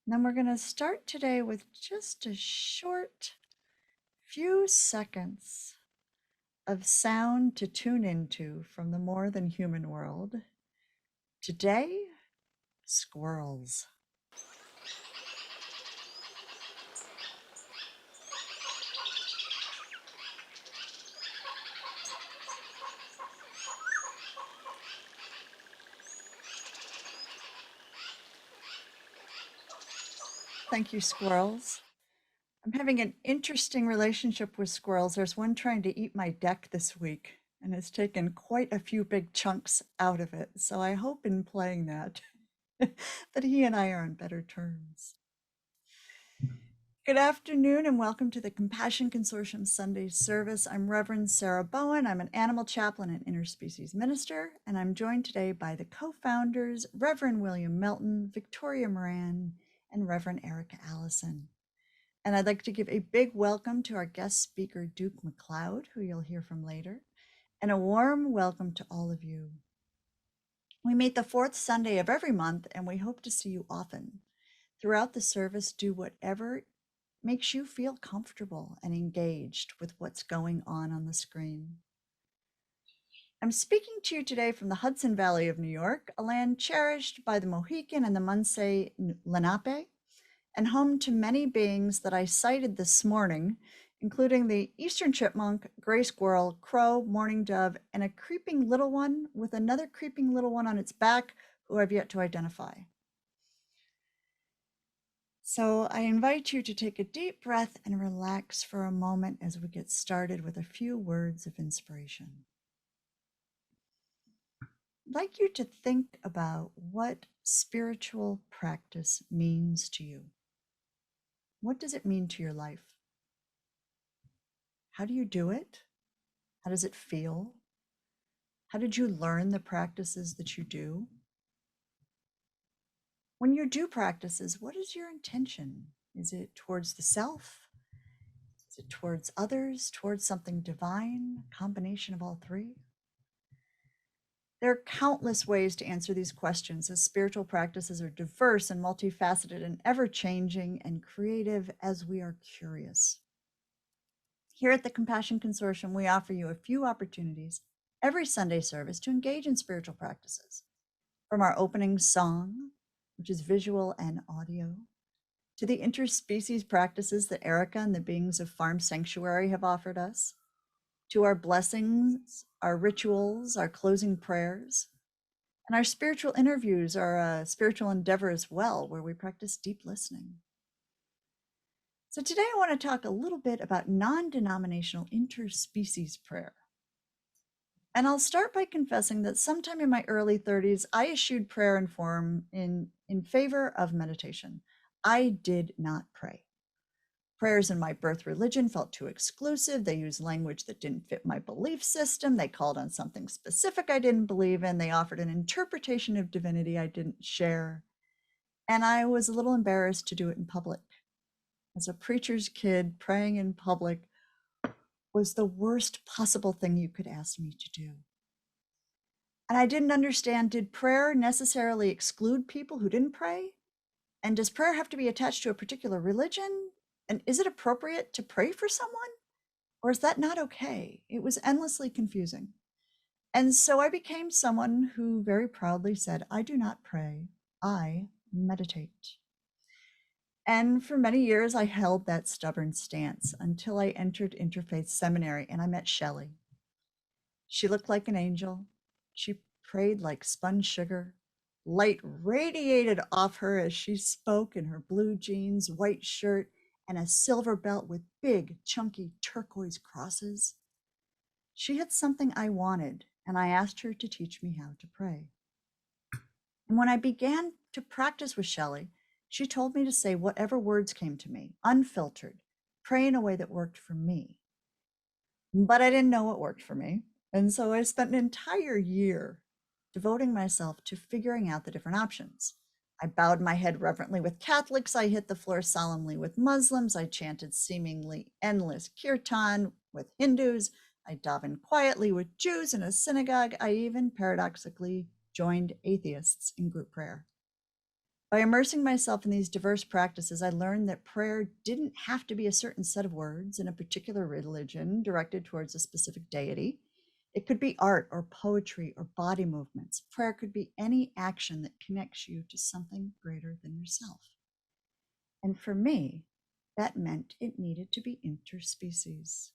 And then we're going to start today with just a short few seconds of sound to tune into from the more than human world. Today, squirrels. Thank you, squirrels. I'm having an interesting relationship with squirrels. There's one trying to eat my deck this week, and it's taken quite a few big chunks out of it. So I hope in playing that, that he and I are on better terms. Good afternoon and welcome to the Compassion Consortium Sunday service. I'm Reverend Sarah Bowen. I'm an animal chaplain and interspecies minister, and I'm joined today by the co-founders, Reverend William Melton, Victoria Moran, and Reverend Erica Allison. And I'd like to give a big welcome to our guest speaker, Duke McLeod, who you'll hear from later, and a warm welcome to all of you. We meet the fourth Sunday of every month, and we hope to see you often. Throughout the service, do whatever makes you feel comfortable and engaged with what's going on the screen. I'm speaking to you today from the Hudson Valley of New York, a land cherished by the Mohican and the Munsee Lenape, and home to many beings that I cited this morning, including the eastern chipmunk, gray squirrel, crow, mourning dove, and a creeping little one with another creeping little one on its back who I've yet to identify. So I invite you to take a deep breath and relax for a moment as we get started with a few words of inspiration. I'd like you to think about what spiritual practice means to you. What does it mean to your life? How do you do it? How does it feel? How did you learn the practices that you do? When you do practices, what is your intention? Is it towards the self? Is it towards others, towards something divine, a combination of all three? There are countless ways to answer these questions, as spiritual practices are diverse and multifaceted and ever-changing and creative as we are curious. Here at the Compassion Consortium, we offer you a few opportunities every Sunday service to engage in spiritual practices. From our opening song, which is visual and audio, to the interspecies practices that Erica and the beings of Farm Sanctuary have offered us, to our blessings, our rituals, our closing prayers, and our spiritual interviews are a spiritual endeavor as well, where we practice deep listening. So today I want to talk a little bit about non-denominational interspecies prayer. And I'll start by confessing that sometime in my early 30s, I eschewed prayer and form in favor of meditation. I did not pray. Prayers in my birth religion felt too exclusive. They used language that didn't fit my belief system. They called on something specific I didn't believe in. They offered an interpretation of divinity I didn't share. And I was a little embarrassed to do it in public. As a preacher's kid, praying in public was the worst possible thing you could ask me to do. And I didn't understand, did prayer necessarily exclude people who didn't pray? And does prayer have to be attached to a particular religion? And is it appropriate to pray for someone? Or is that not okay? It was endlessly confusing. And so I became someone who very proudly said, I do not pray, I meditate. And for many years, I held that stubborn stance until I entered interfaith seminary and I met Shelley. She looked like an angel. She prayed like sponge sugar. Light radiated off her as she spoke in her blue jeans, white shirt, and a silver belt with big, chunky turquoise crosses. She had something I wanted, and I asked her to teach me how to pray. And when I began to practice with Shelley, she told me to say whatever words came to me, unfiltered, pray in a way that worked for me. But I didn't know what worked for me. And so I spent an entire year devoting myself to figuring out the different options. I bowed my head reverently with Catholics. I hit the floor solemnly with Muslims. I chanted seemingly endless kirtan with Hindus. I davened quietly with Jews in a synagogue. I even paradoxically joined atheists in group prayer. By immersing myself in these diverse practices, I learned that prayer didn't have to be a certain set of words in a particular religion directed towards a specific deity. It could be art or poetry or body movements. Prayer could be any action that connects you to something greater than yourself. And for me, that meant it needed to be interspecies.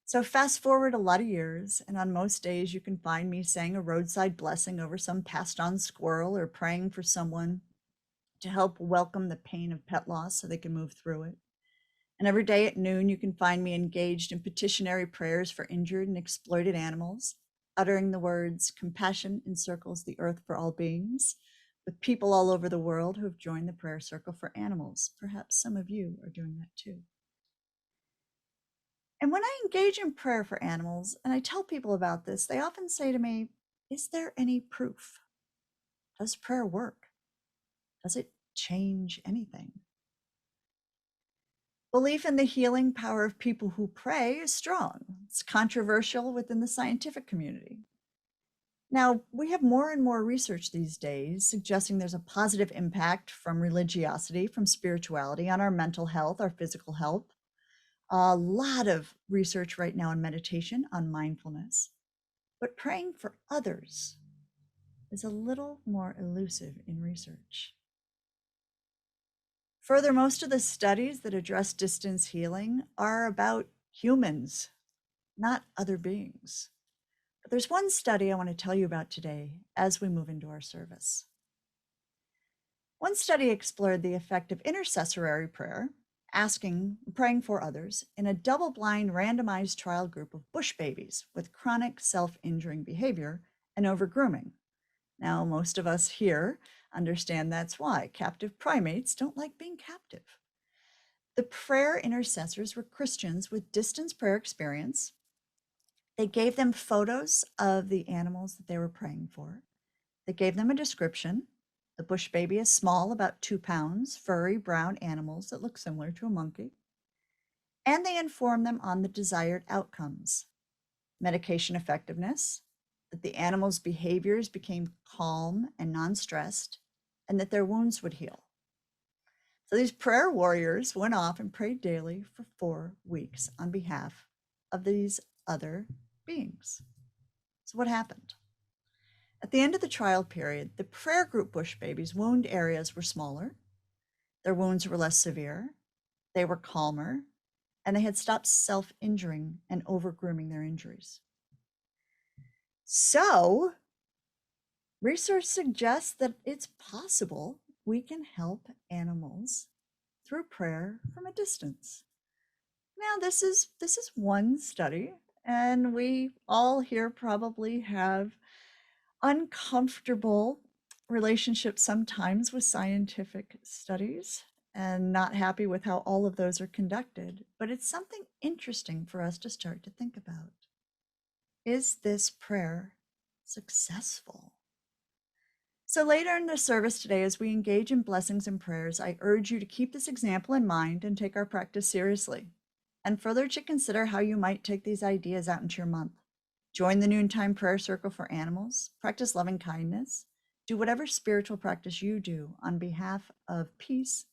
So fast forward a lot of years, and on most days you can find me saying a roadside blessing over some passed on squirrel or praying for someone to help welcome the pain of pet loss so they can move through it. And every day at noon, you can find me engaged in petitionary prayers for injured and exploited animals, uttering the words, "Compassion encircles the earth for all beings," with people all over the world who have joined the prayer circle for animals. Perhaps some of you are doing that too. And when I engage in prayer for animals, and I tell people about this, they often say to me, "Is there any proof? Does prayer work? Does it change anything?" Belief in the healing power of people who pray is strong. It's controversial within the scientific community. Now, we have more and more research these days suggesting there's a positive impact from religiosity, from spirituality on our mental health, our physical health. A lot of research right now on meditation, on mindfulness. But praying for others is a little more elusive in research. Further, most of the studies that address distance healing are about humans, not other beings. But there's one study I want to tell you about today as we move into our service. One study explored the effect of intercessory prayer, praying for others, in a double-blind randomized trial group of bush babies with chronic self-injuring behavior and over-grooming. Now, most of us here understand that's why captive primates don't like being captive. The prayer intercessors were Christians with distance prayer experience. They gave them photos of the animals that they were praying for. They gave them a description. The bush baby is small, about 2 pounds, furry brown animals that look similar to a monkey. And they informed them on the desired outcomes: medication effectiveness, that the animals' behaviors became calm and non-stressed, and that their wounds would heal. So these prayer warriors went off and prayed daily for 4 weeks on behalf of these other beings. So what happened? At the end of the trial period, the prayer group bush babies' wound areas were smaller, their wounds were less severe, they were calmer, and they had stopped self-injuring and over-grooming their injuries. So research suggests that it's possible we can help animals through prayer from a distance. Now, this is one study, and we all here probably have uncomfortable relationships sometimes with scientific studies and not happy with how all of those are conducted. But it's something interesting for us to start to think about. Is this prayer successful? So later in the service today, as we engage in blessings and prayers, I urge you to keep this example in mind and take our practice seriously. And further, to consider how you might take these ideas out into your month. Join the noontime prayer circle for animals, practice loving kindness, do whatever spiritual practice you do on behalf of peace,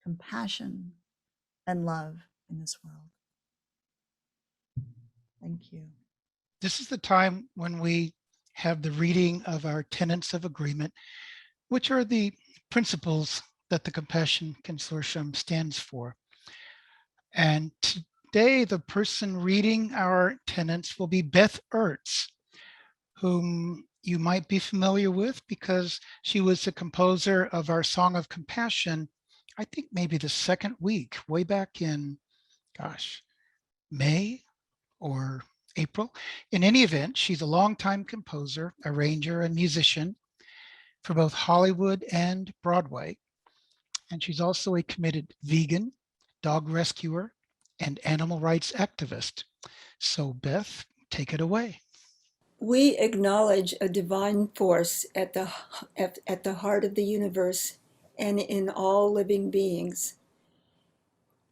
compassion, and love in this world. Thank you. This is the time when we have the reading of our Tenets of Agreement, which are the principles that the Compassion Consortium stands for. And today, the person reading our tenets will be Beth Ertz, whom you might be familiar with because she was the composer of our Song of Compassion, I think maybe the second week, way back in, May or April. In any event, she's a longtime composer, arranger, and musician for both Hollywood and Broadway. And she's also a committed vegan, dog rescuer, and animal rights activist. So Beth, take it away. We acknowledge a divine force at the heart of the universe and in all living beings.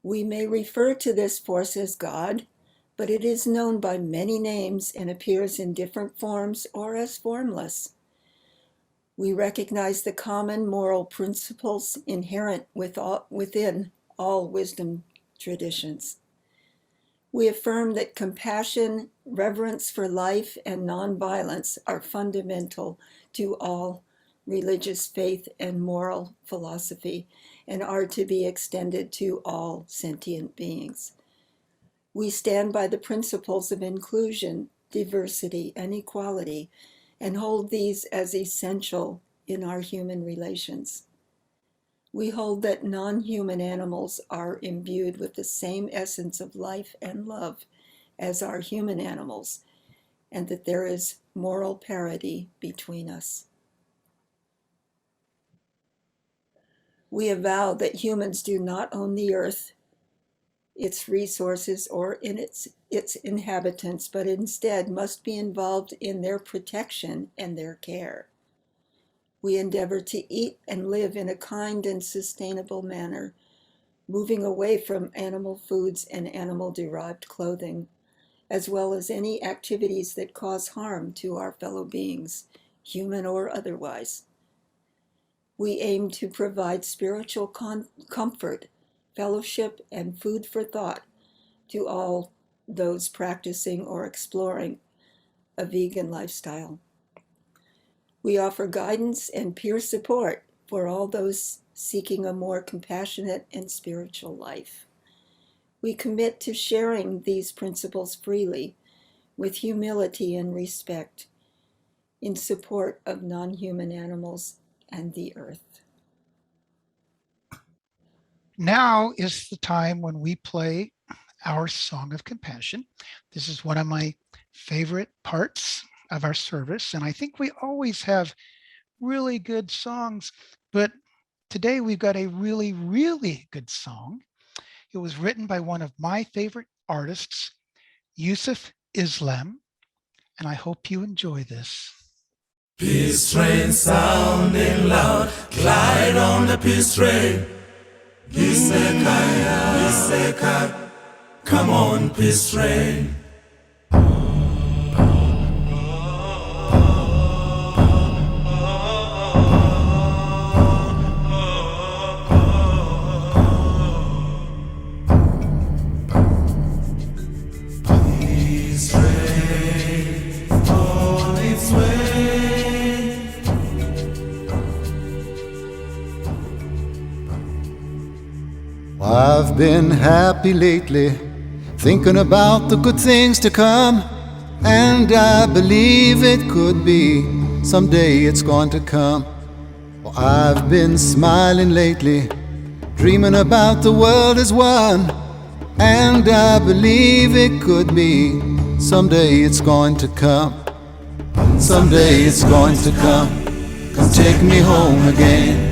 We may refer to this force as God, but it is known by many names and appears in different forms or as formless. We recognize the common moral principles inherent within all wisdom traditions. We affirm that compassion, reverence for life, and nonviolence are fundamental to all religious faith and moral philosophy and are to be extended to all sentient beings. We stand by the principles of inclusion, diversity, and equality and hold these as essential in our human relations. We hold that non-human animals are imbued with the same essence of life and love as our human animals, and that there is moral parity between us. We avow that humans do not own the earth, its resources, or in its inhabitants, but instead must be involved in their protection and their care. We endeavor to eat and live in a kind and sustainable manner, moving away from animal foods and animal-derived clothing, as well as any activities that cause harm to our fellow beings, human or otherwise. We aim to provide spiritual comfort, fellowship, and food for thought to all those practicing or exploring a vegan lifestyle. We offer guidance and peer support for all those seeking a more compassionate and spiritual life. We commit to sharing these principles freely, with humility and respect, in support of non-human animals and the earth. Now is the time when we play our Song of Compassion. This is one of my favorite parts of our service, and I think we always have really good songs, but today we've got a really, really good song. It was written by one of my favorite artists, Yusuf Islam, and I hope you enjoy this. Peace train sounding loud, glide on the peace train. Isekai, come on, peace train. Peace train on its way. I've been happy lately, thinking about the good things to come, and I believe it could be, someday it's going to come. Well, I've been smiling lately, dreaming about the world as one, and I believe it could be, someday it's going to come. Someday it's going to come, come take me home again.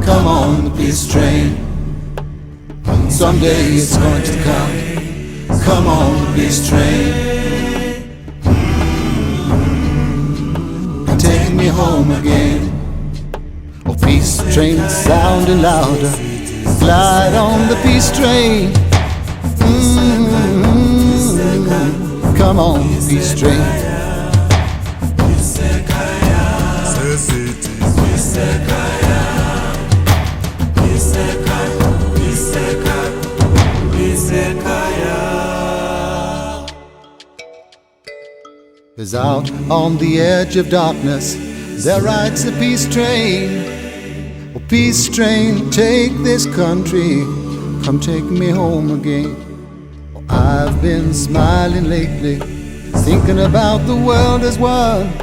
Come on the peace train. Someday it's going to come. Come on the peace train. Take me home again. Oh, peace train sounding louder. Glide on the peace train. Come on the peace train. Cause out on the edge of darkness there rides a peace train. Oh, peace train, take this country, come take me home again. Oh, I've been smiling lately, thinking about the world as one,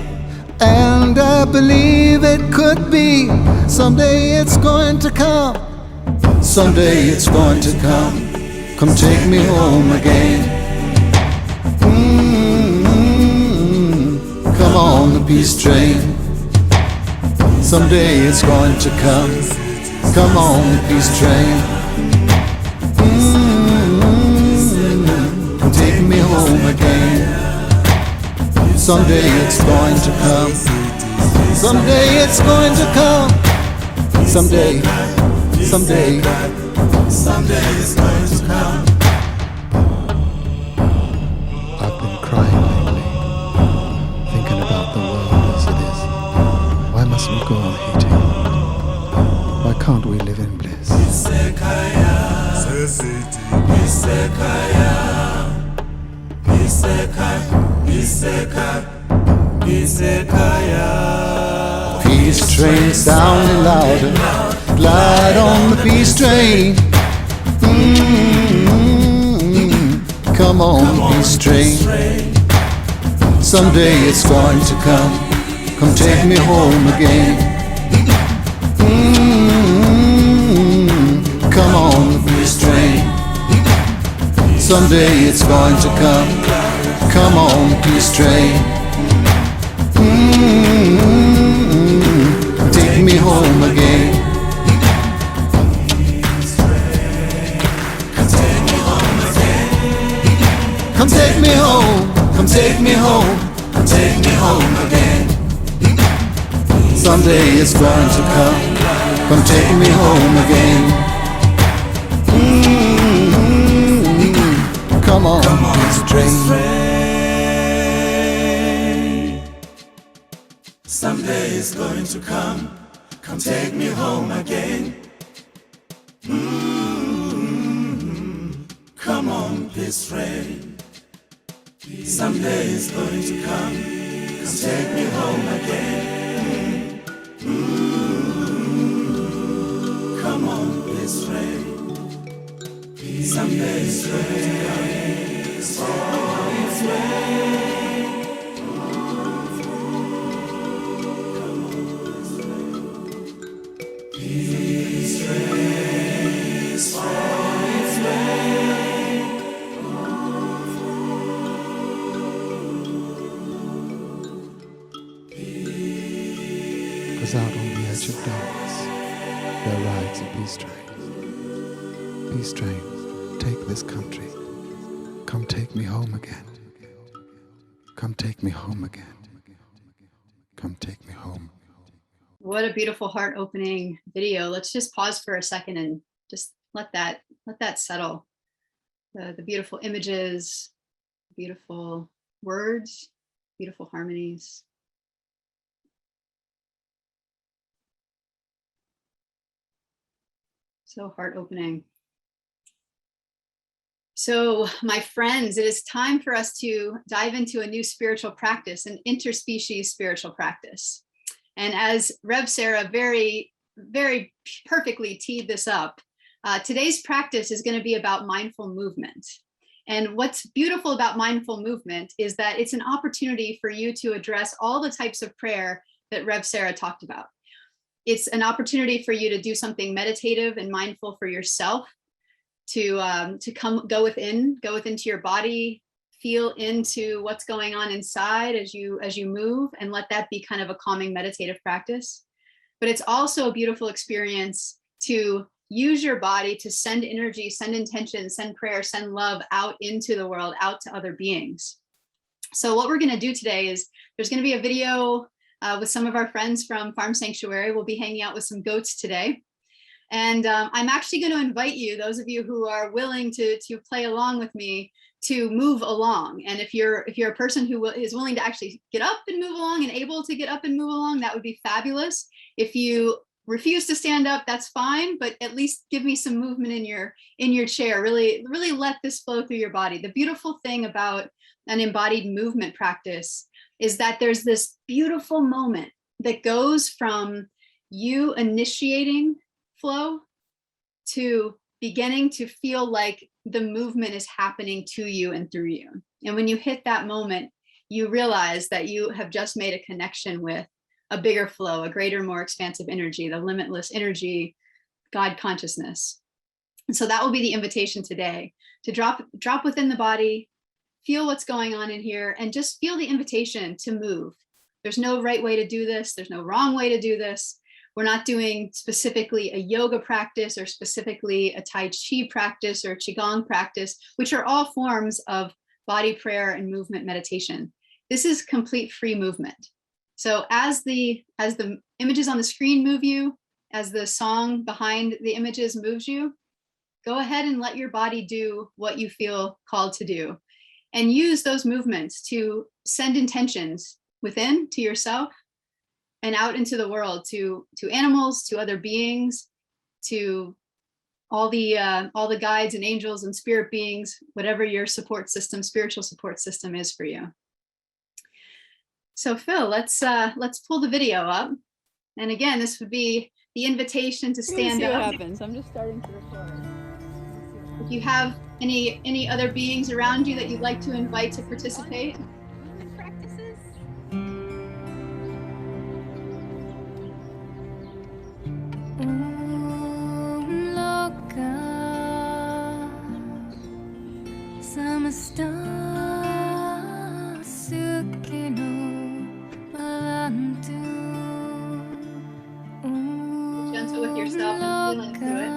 and I believe it could be, someday it's going to come. Someday it's going to come take me home again. Come on the peace train. Someday it's going to come on the peace train. Take me home again. Someday it's going to come. Someday it's going to come. Someday it's going to come. I've been crying lately. Yes, we go on hating. Why can't we live in bliss? Peace train sounding louder, glide on the peace train. Come on, peace train. Someday it's going to come take me home again. Come on, peace train. Someday it's going to come on, peace train. Take me home again. Come take me home again. Come take me home, come take me home, come take me home again. Someday it's going to come take me home again. Come on, peace train. Someday it's going to come take me home again. Come on, peace train. Someday it's going to come take me home again. Come on, peace train. Someday it's going to come peace train. Cause out on the edge of darkness, there rides a peace train. Peace train, take this country. Come take me home again. Come take me home again. Come take me home. What a beautiful heart opening video. Let's just pause for a second and just let that settle. The beautiful images, beautiful words, beautiful harmonies. So heart opening. So my friends, it is time for us to dive into a new spiritual practice, an interspecies spiritual practice. And as Rev Sarah very, very perfectly teed this up, today's practice is going to be about mindful movement. And what's beautiful about mindful movement is that it's an opportunity for you to address all the types of prayer that Rev Sarah talked about. It's an opportunity for you to do something meditative and mindful for yourself, to go within to your body, feel into what's going on inside as you move, and let that be kind of a calming meditative practice. But it's also a beautiful experience to use your body to send energy, send intention, send prayer, send love out into the world, out to other beings. So what we're going to do today is there's going to be a video with some of our friends from Farm Sanctuary. We'll be hanging out with some goats today. And I'm actually going to invite you, those of you who are willing to play along with me, to move along. And if you're a person who is willing to actually get up and move along and able to get up and move along, that would be fabulous. If you refuse to stand up, that's fine, but at least give me some movement in your chair. Really let this flow through your body. The beautiful thing about an embodied movement practice is that there's this beautiful moment that goes from you initiating flow to beginning to feel like the movement is happening to you and through you. And when you hit that moment, you realize that you have just made a connection with a bigger flow, a greater, more expansive energy, the limitless energy, God consciousness. And so that will be the invitation today, to drop within the body, feel what's going on in here, and just feel the invitation to move. There's no right way to do this. There's no wrong way to do this. We're not doing specifically a yoga practice or specifically a Tai Chi practice or Qigong practice, which are all forms of body prayer and movement meditation. This is complete free movement. So as the images on the screen move you, as the song behind the images moves you, go ahead and let your body do what you feel called to do. And use those movements to send intentions within to yourself, and out into the world, to animals, to other beings, to all the guides and angels and spirit beings, whatever your support system, spiritual support system is for you. So Phil, let's pull the video up. And again, this would be the invitation to stand see up. what happens. I'm just starting to record. If you have any other beings around you that you'd like to invite to participate. Practices. Gentle with yourself and feel into it.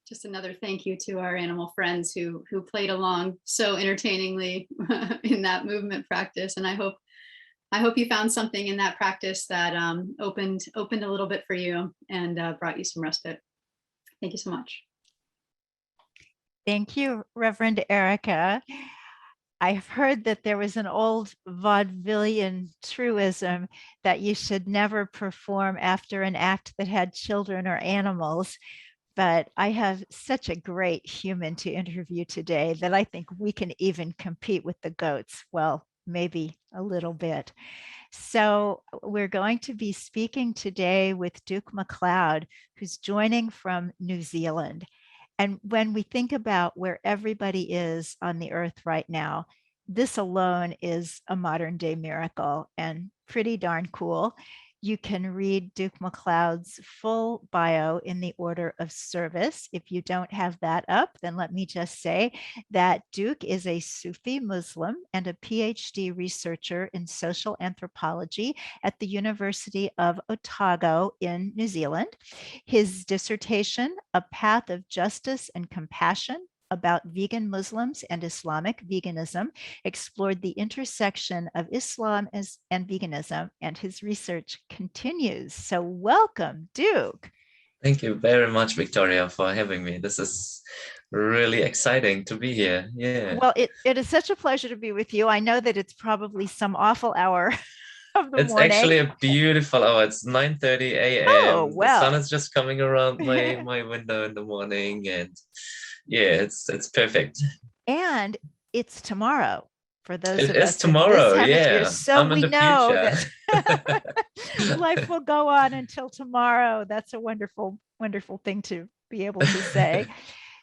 just another thank you to our animal friends who played along so entertainingly in that movement practice. And I hope you found something in that practice that opened a little bit for you and brought you some respite. Thank you so much. Thank you, Reverend Erica. I've heard that there was an old vaudevillian truism that you should never perform after an act that had children or animals. But I have such a great human to interview today that I think we can even compete with the goats. Well, maybe a little bit. So we're going to be speaking today with Duke McLeod, who's joining from New Zealand. And when we think about where everybody is on the earth right now, this alone is a modern day miracle and pretty darn cool. You can read Duke McLeod's full bio in the order of service. If you don't have that up, then let me just say that Duke is a Sufi Muslim and a PhD researcher in social anthropology at the University of Otago in New Zealand. His dissertation, A Path of Justice and Compassion, about vegan Muslims and Islamic veganism, explored the intersection of Islam and veganism, and his research continues. So welcome, Duke. Thank you very much, Victoria, for having me. This is really exciting to be here. Yeah. Well, it is such a pleasure to be with you. I know that it's probably some awful hour of the morning. It's actually a beautiful hour. It's 9:30 a.m. Oh, well. The sun is just coming around my window in the morning, and yeah, it's perfect. And it's tomorrow for those it of is us tomorrow. in this hemisphere. Yeah, So I'm in we the know future. that life will go on until tomorrow. That's a wonderful, wonderful thing to be able to say.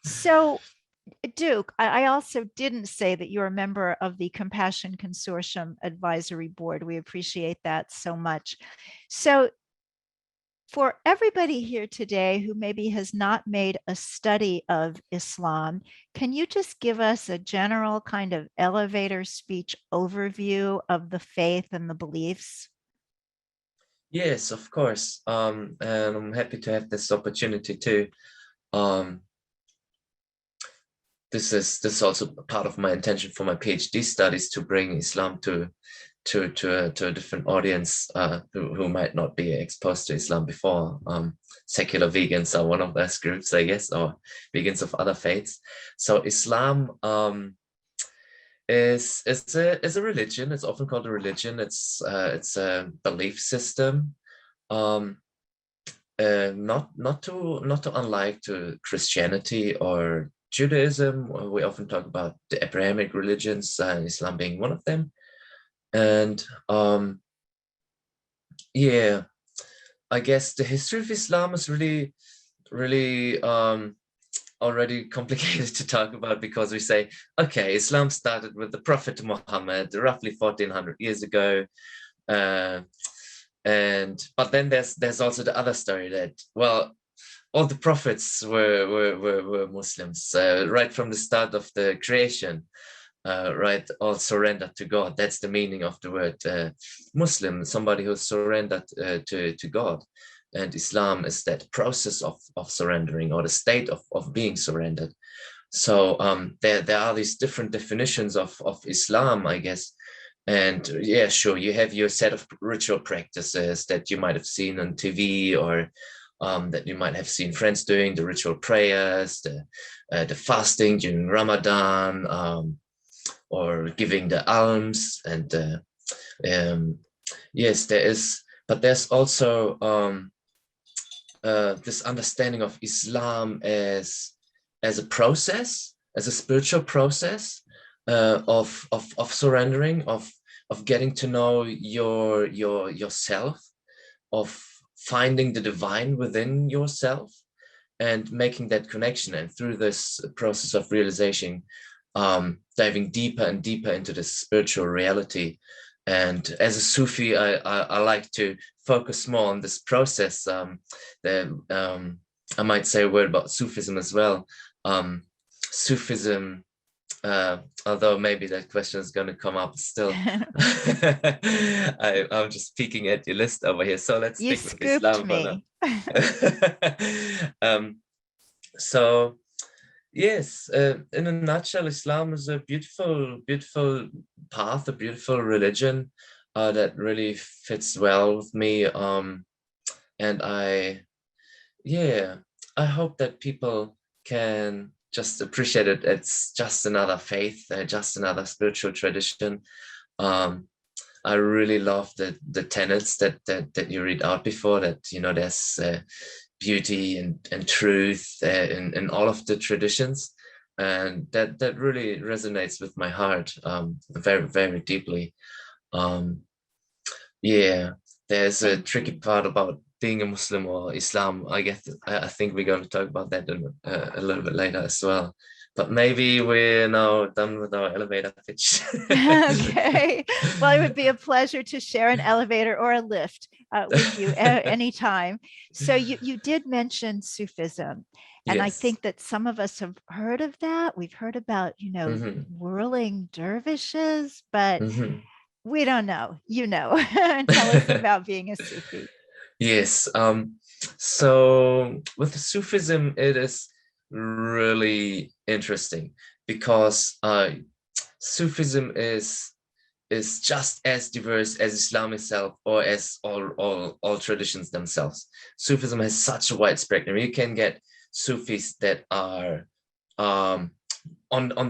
So, Duke, I also didn't say that you're a member of the Compassion Consortium Advisory Board. We appreciate that so much. So, for everybody here today who maybe has not made a study of Islam, can you just give us a general kind of elevator speech overview of the faith and the beliefs? Yes, of course. And I'm happy to have this opportunity too. This is also part of my intention for my PhD studies, to bring Islam to a different audience who might not be exposed to Islam before. Secular vegans are one of those groups, I guess, or vegans of other faiths. So Islam is a religion. It's often called a religion. It's a belief system. Not too unlike to Christianity or Judaism. We often talk about the Abrahamic religions, Islam being one of them. And yeah, I guess the history of Islam is really already complicated to talk about, because we say, okay, Islam started with the Prophet Muhammad roughly 1400 years ago. But then there's also the other story that, well, all the prophets were Muslims, right from the start of the creation, right? All surrendered to God. That's the meaning of the word Muslim, somebody who's surrendered to God. And Islam is that process of surrendering, or the state of being surrendered. So there are these different definitions of Islam, I guess. And yeah, sure, you have your set of ritual practices that you might have seen on TV, or that you might have seen friends doing, the ritual prayers, the fasting during Ramadan, or giving the alms. And yes, there is, but there's also this understanding of Islam as a process, as a spiritual process of surrendering, of getting to know yourself, of finding the divine within yourself and making that connection. And through this process of realization, diving deeper and deeper into this spiritual reality. And as a Sufi, I like to focus more on this process. I might say a word about Sufism as well. Sufism, although maybe that question is going to come up still. I'm just peeking at your list over here. So let's stick with Islam for now. So yes, in a nutshell, Islam is a beautiful, beautiful path, a beautiful religion that really fits well with me. And yeah, I hope that people can just appreciate it. It's just another faith, just another spiritual tradition. Um, I really love the tenets that you read out before, that, there's beauty and truth in all of the traditions. And that really resonates with my heart very, very deeply. Um, yeah, there's a tricky part about being a Muslim or Islam. I guess I think we're going to talk about that a little bit later as well. But maybe we're now done with our elevator pitch. Okay. Well, it would be a pleasure to share an elevator or a lift with you anytime. So you did mention Sufism. And I Yes. think that some of us have heard of that. We've heard about, whirling dervishes, but we don't know. Tell us about being a Sufi. Yes. So with Sufism, it is really interesting because Sufism is just as diverse as Islam itself, or as all traditions themselves. Sufism has such a wide spectrum. You can get Sufis that are on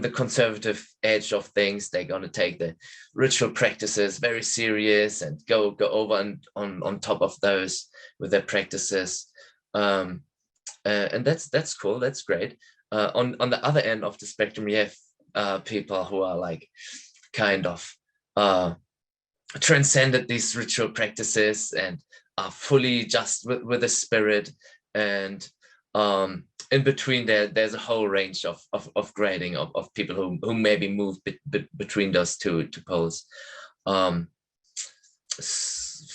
the conservative edge of things. They're going to take the ritual practices very serious and go over and on top of those with their practices. And that's cool. That's great. On the other end of the spectrum, you have people who are like kind of transcended these ritual practices and are fully just with the spirit. And in between there's a whole range of grading of people who maybe move between those two poles.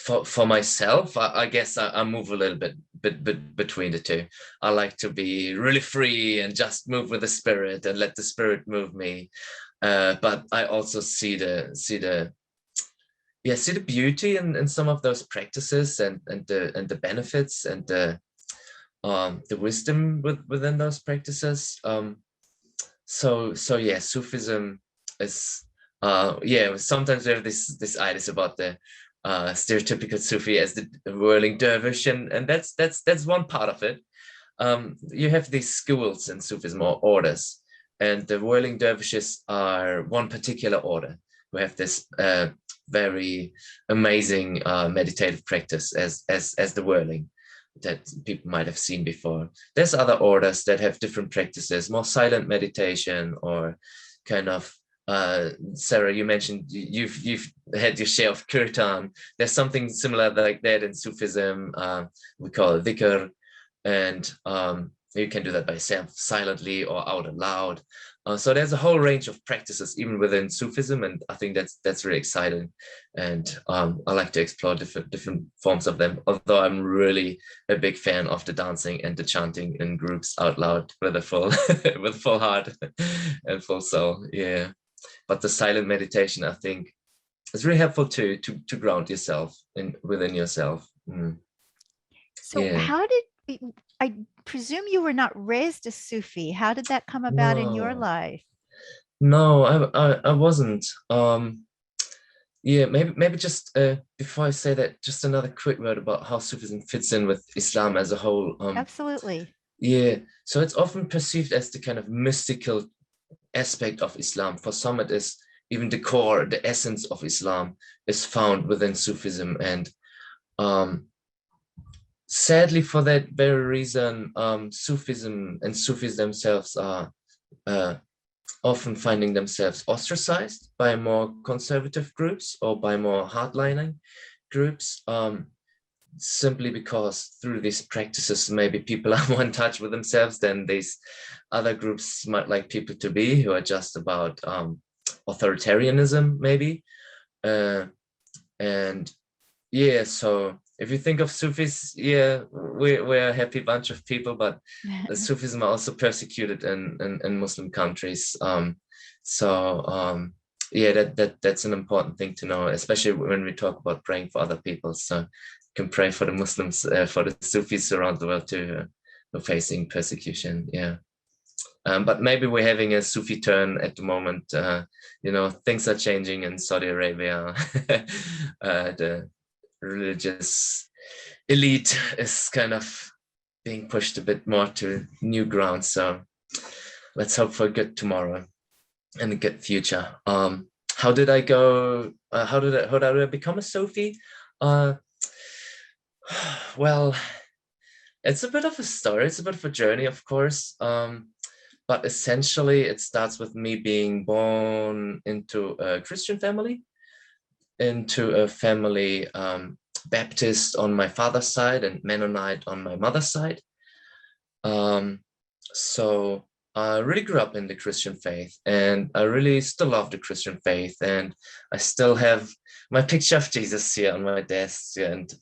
For myself, I guess I move a little bit between the two. I like to be really free and just move with the spirit and let the spirit move me. But I also see the beauty in some of those practices and the benefits and the wisdom within those practices. So yeah, Sufism is sometimes we have this ideas about the stereotypical Sufi as the whirling dervish, and that's one part of it. You have these schools in Sufism, or orders, and the whirling dervishes are one particular order who have this very amazing meditative practice as the whirling that people might have seen before. There's other orders that have different practices, more silent meditation, or kind of Sarah, you mentioned you've had your share of kirtan. There's something similar like that in Sufism. We call it dhikr, and you can do that by yourself, silently or out aloud. So there's a whole range of practices even within Sufism, and I think that's really exciting. And I like to explore different forms of them. Although I'm really a big fan of the dancing and the chanting in groups out loud with a full with full heart and full soul. Yeah, but the silent meditation, I think, is really helpful to ground yourself within yourself. So yeah. how did I presume you were not raised a Sufi? How did that come about in your life? No, I wasn't. Yeah, maybe just before I say that, just another quick word about how Sufism fits in with Islam as a whole. Absolutely. Yeah, so it's often perceived as the kind of mystical aspect of Islam. For some, it is even the core, the essence of Islam is found within Sufism. And sadly, for that very reason, Sufism and Sufis themselves are often finding themselves ostracized by more conservative groups or by more hardlining groups, simply because through these practices, maybe people are more in touch with themselves than these other groups might like people to be, who are just about authoritarianism, maybe. And yeah, so if you think of Sufis, yeah, we're a happy bunch of people, but the Sufism are also persecuted in Muslim countries. Yeah, that's an important thing to know, especially when we talk about praying for other people. So you can pray for the Muslims, for the Sufis around the world too. facing persecution. Yeah. But maybe we're having a Sufi turn at the moment. Things are changing in Saudi Arabia. The religious elite is kind of being pushed a bit more to new ground. So let's hope for a good tomorrow and a good future. How did I go? How did I become a Sufi? Well, it's a bit of a story. It's a bit of a journey, of course. But essentially, it starts with me being born into a Christian family, into a family Baptist on my father's side and Mennonite on my mother's side. So I really grew up in the Christian faith, and I really still love the Christian faith. And I still have my picture of Jesus here on my desk. And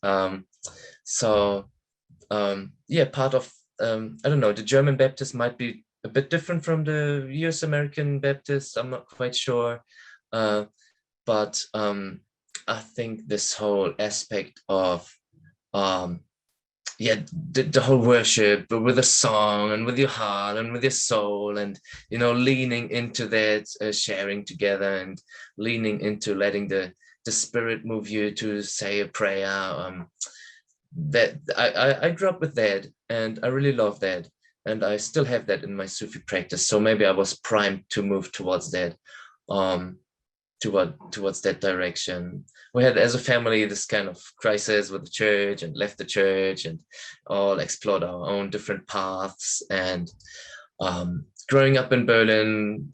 yeah, part of, I don't know, the German Baptist might be a bit different from the US American Baptist. I'm not quite sure. But I think this whole aspect of, the whole worship with a song and with your heart and with your soul, and, leaning into that, sharing together, and leaning into letting the Spirit move you to say a prayer. That I grew up with that, and I really love that. And I still have that in my Sufi practice. So maybe I was primed to move towards that, towards that direction. We had, as a family, this kind of crisis with the church, and left the church, and all explored our own different paths. And growing up in Berlin,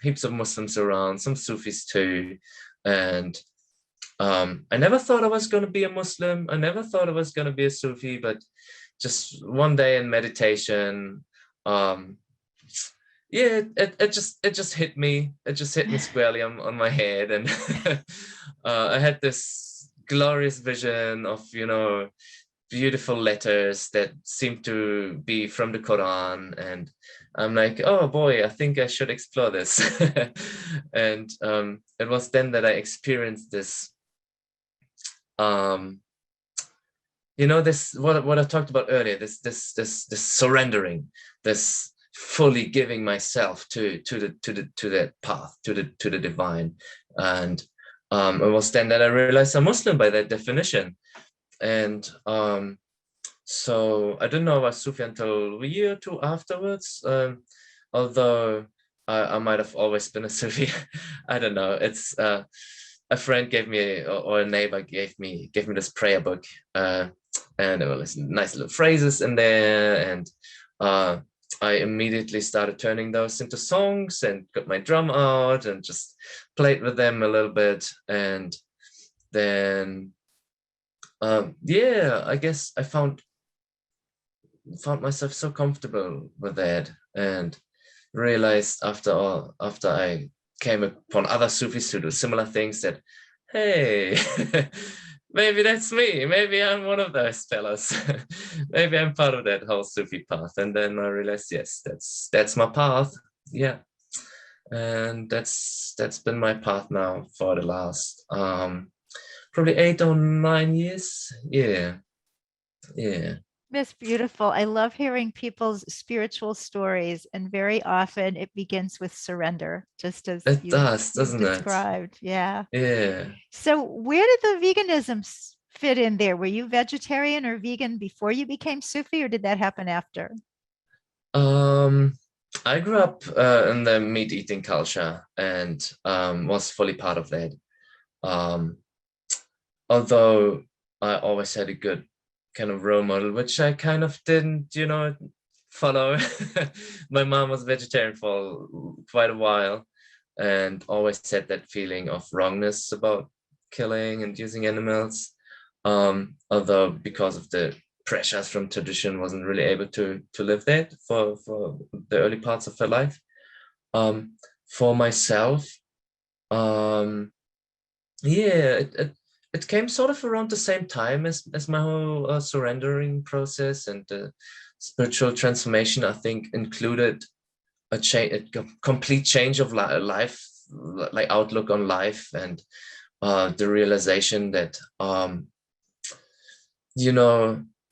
heaps of Muslims around, some Sufis too. And I never thought I was going to be a Muslim. I never thought I was going to be a Sufi, but just one day in meditation, it just hit me. It just hit me squarely on my head, and I had this glorious vision of, beautiful letters that seemed to be from the Quran, and I'm like, oh boy, I think I should explore this. And it was then that I experienced this. This, what I talked about earlier, this surrendering, this fully giving myself to that path, to the divine. And it was then that I realized I'm Muslim by that definition. And so I didn't know about Sufi until a year or two afterwards, although I might have always been a Sufi. I don't know. It's a friend gave me, or a neighbor gave me this prayer book, and there were nice little phrases in there, and I immediately started turning those into songs, and got my drum out and just played with them a little bit. And then I guess I found myself so comfortable with that, and realized after I came upon other Sufis who do similar things, that, hey, maybe that's me. Maybe I'm one of those fellas. Maybe I'm part of that whole Sufi path. And then I realized, yes, that's my path. Yeah. And that's been my path now for the last probably 8 or 9 years. Yeah. That's beautiful. I love hearing people's spiritual stories, and very often it begins with surrender, just as It you does, doesn't it? described. Yeah. Yeah. So where did the veganism fit in there? Were you vegetarian or vegan before you became Sufi, or did that happen after? I grew up in the meat eating culture, and was fully part of that. Although I always had a good kind of role model, which I kind of didn't, follow. My mom was vegetarian for quite a while, and always had that feeling of wrongness about killing and using animals. Although because of the pressures from tradition, wasn't really able to live that for the early parts of her life. For myself, it came sort of around the same time as my whole surrendering process, and the spiritual transformation, I think, included a complete change of life, like outlook on life, and the realization that,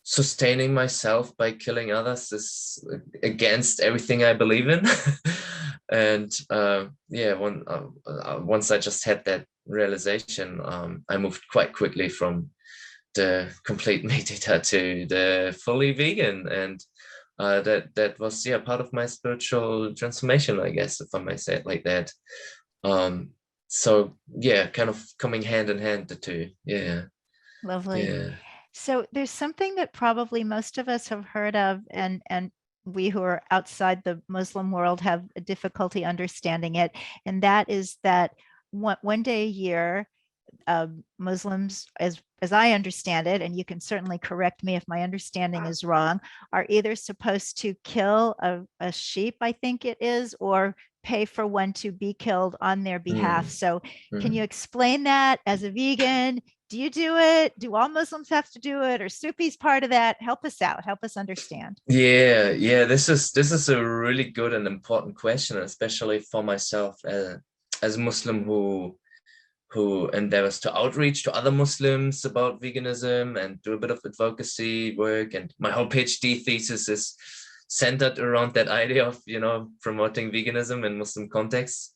sustaining myself by killing others is against everything I believe in. And yeah, once I just had that realization, I moved quite quickly from the complete meat eater to the fully vegan, and that was part of my spiritual transformation, I guess, if I may say it like that. So yeah, kind of coming hand in hand, the two. Yeah. Lovely. Yeah. So there's something that probably most of us have heard of, and we who are outside the Muslim world have a difficulty understanding it, and that is that one day a year, Muslims, as I understand it, and you can certainly correct me if my understanding is wrong, are either supposed to kill a sheep, I think it is, or pay for one to be killed on their behalf. So can you explain that as a vegan? Do you do it? Do all Muslims have to do it? Or Sufi's part of that? Help us out. Help us understand. Yeah, this is a really good and important question, especially for myself as a Muslim who endeavors to outreach to other Muslims about veganism and do a bit of advocacy work. And my whole PhD thesis is centered around that idea of, promoting veganism in Muslim contexts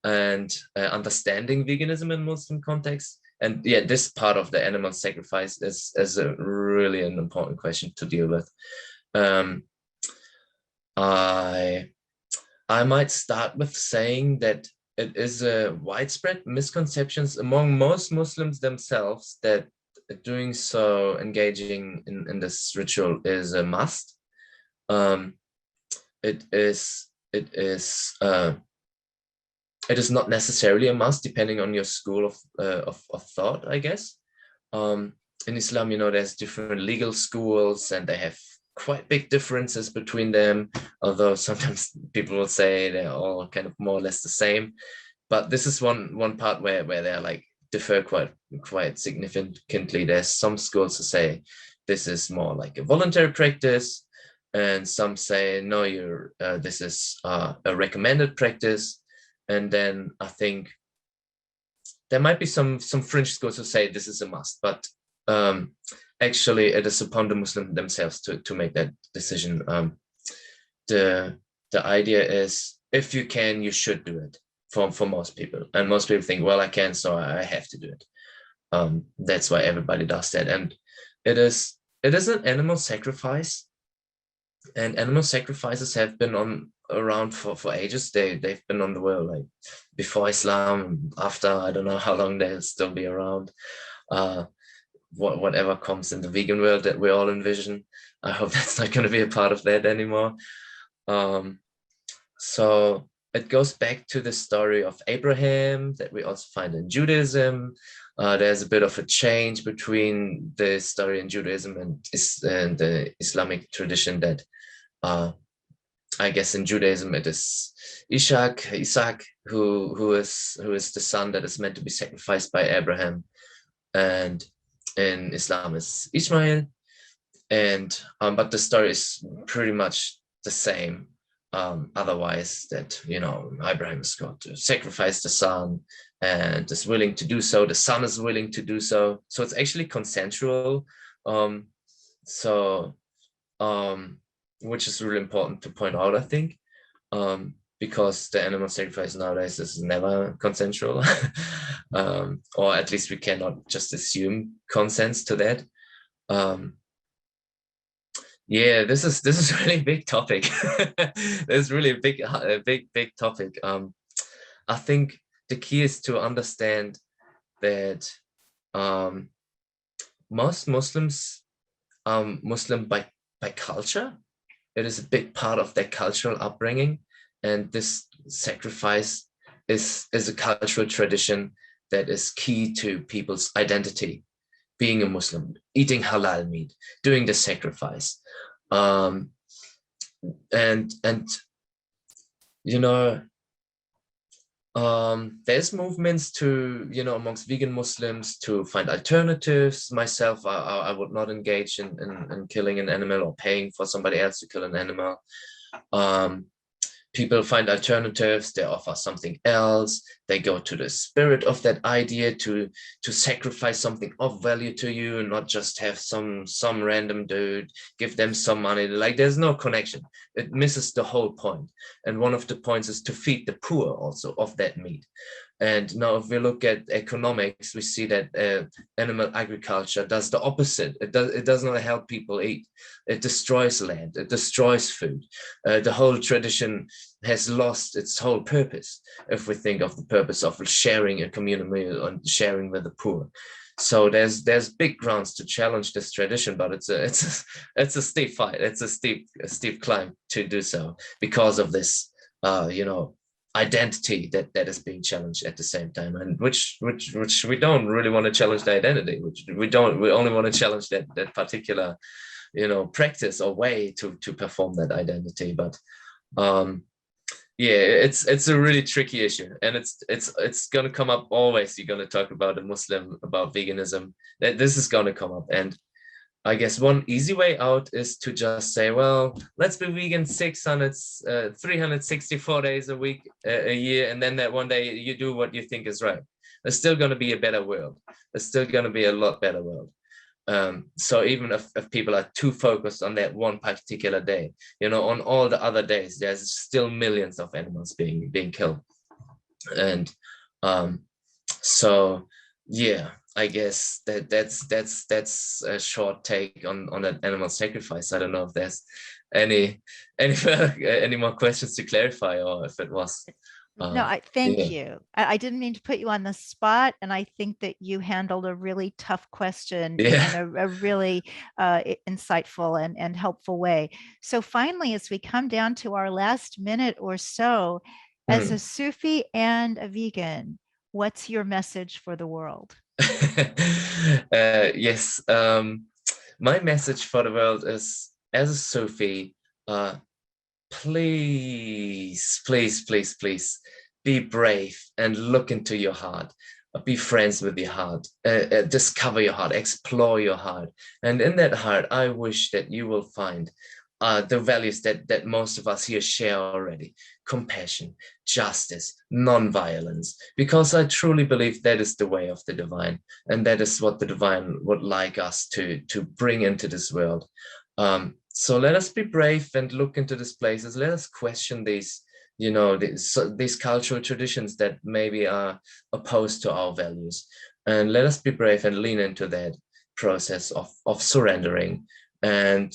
and understanding veganism in Muslim contexts. And yeah, this part of the animal sacrifice is a really an important question to deal with. I might start with saying that it is a widespread misconceptions among most Muslims themselves that doing so, engaging in this ritual, is a must. It is not necessarily a must, depending on your school of thought, I guess. In Islam, there's different legal schools, and they have quite big differences between them, although sometimes people will say they're all kind of more or less the same. But this is one part where they're like differ quite significantly. There's some schools who say this is more like a voluntary practice, and some say no, this is a recommended practice. And then I think there might be some fringe schools who say this is a must, but actually it is upon the Muslim themselves to make that decision. The idea is, if you can, you should do it for most people. And most people think, well, I can, so I have to do it. That's why everybody does that. And it is an animal sacrifice. And animal sacrifices have been around for ages. They've been on the world, like before Islam, after, I don't know how long they'll still be around. Whatever comes in the vegan world that we all envision, I hope that's not going to be a part of that anymore. So it goes back to the story of Abraham that we also find in Judaism. There's a bit of a change between the story in Judaism and the Islamic tradition, that I guess in Judaism it is Isaac who is the son that is meant to be sacrificed by Abraham, and in Islam is Ishmael. And but the story is pretty much the same. Otherwise, that Abraham is going to sacrifice the son and is willing to do so. The son is willing to do so. So it's actually consensual. Which is really important to point out, I think, because the animal sacrifice nowadays is never consensual, or at least we cannot just assume consent to that. Yeah, this is really a big topic. It's really a big topic. I think the key is to understand that most Muslims are Muslim by culture. It is a big part of their cultural upbringing, and this sacrifice is a cultural tradition that is key to people's identity. Being a Muslim, eating halal meat, doing the sacrifice, and there's movements to amongst vegan Muslims to find alternatives. Myself, I would not engage in killing an animal or paying for somebody else to kill an animal. People find alternatives, they offer something else, they go to the spirit of that idea to sacrifice something of value to you, and not just have some random dude give them some money. Like, there's no connection. It misses the whole point. And one of the points is to feed the poor also of that meat. And now if we look at economics, we see that animal agriculture does the opposite. It does not help people eat. It destroys land, it destroys food. The whole tradition has lost its whole purpose, if we think of the purpose of sharing a communal meal and sharing with the poor. So there's big grounds to challenge this tradition, but it's a steep fight. It's a steep climb to do so because of this, identity that is being challenged at the same time, and which we don't really want to challenge the identity. We only want to challenge that particular, practice or way to perform that identity. But yeah, it's a really tricky issue, and it's going to come up always. You're going to talk about a Muslim, about veganism. This is going to come up, and I guess one easy way out is to just say, well, let's be vegan 364 days a year, and then that one day you do what you think is right. There's still going to be a better world. There's still going to be a lot better world. So even if people are too focused on that one particular day, on all the other days, there's still millions of animals being killed. And so, yeah, I guess that's a short take on that animal sacrifice. I don't know if there's any more questions to clarify, or if it was. No, thank you. I didn't mean to put you on the spot, and I think that you handled a really tough question in a really insightful and helpful way. So finally, as we come down to our last minute or so, as a Sufi and a vegan, what's your message for the world? Yes, my message for the world is, as a Sufi, please be brave and look into your heart. Be friends with your heart, discover your heart, explore your heart. And in that heart, I wish that you will find the values that most of us here share already: compassion, justice, non-violence, because I truly believe that is the way of the divine, and that is what the divine would like us to bring into this world. So let us be brave and look into these places. Let us question these cultural traditions that maybe are opposed to our values, and let us be brave and lean into that process of surrendering. And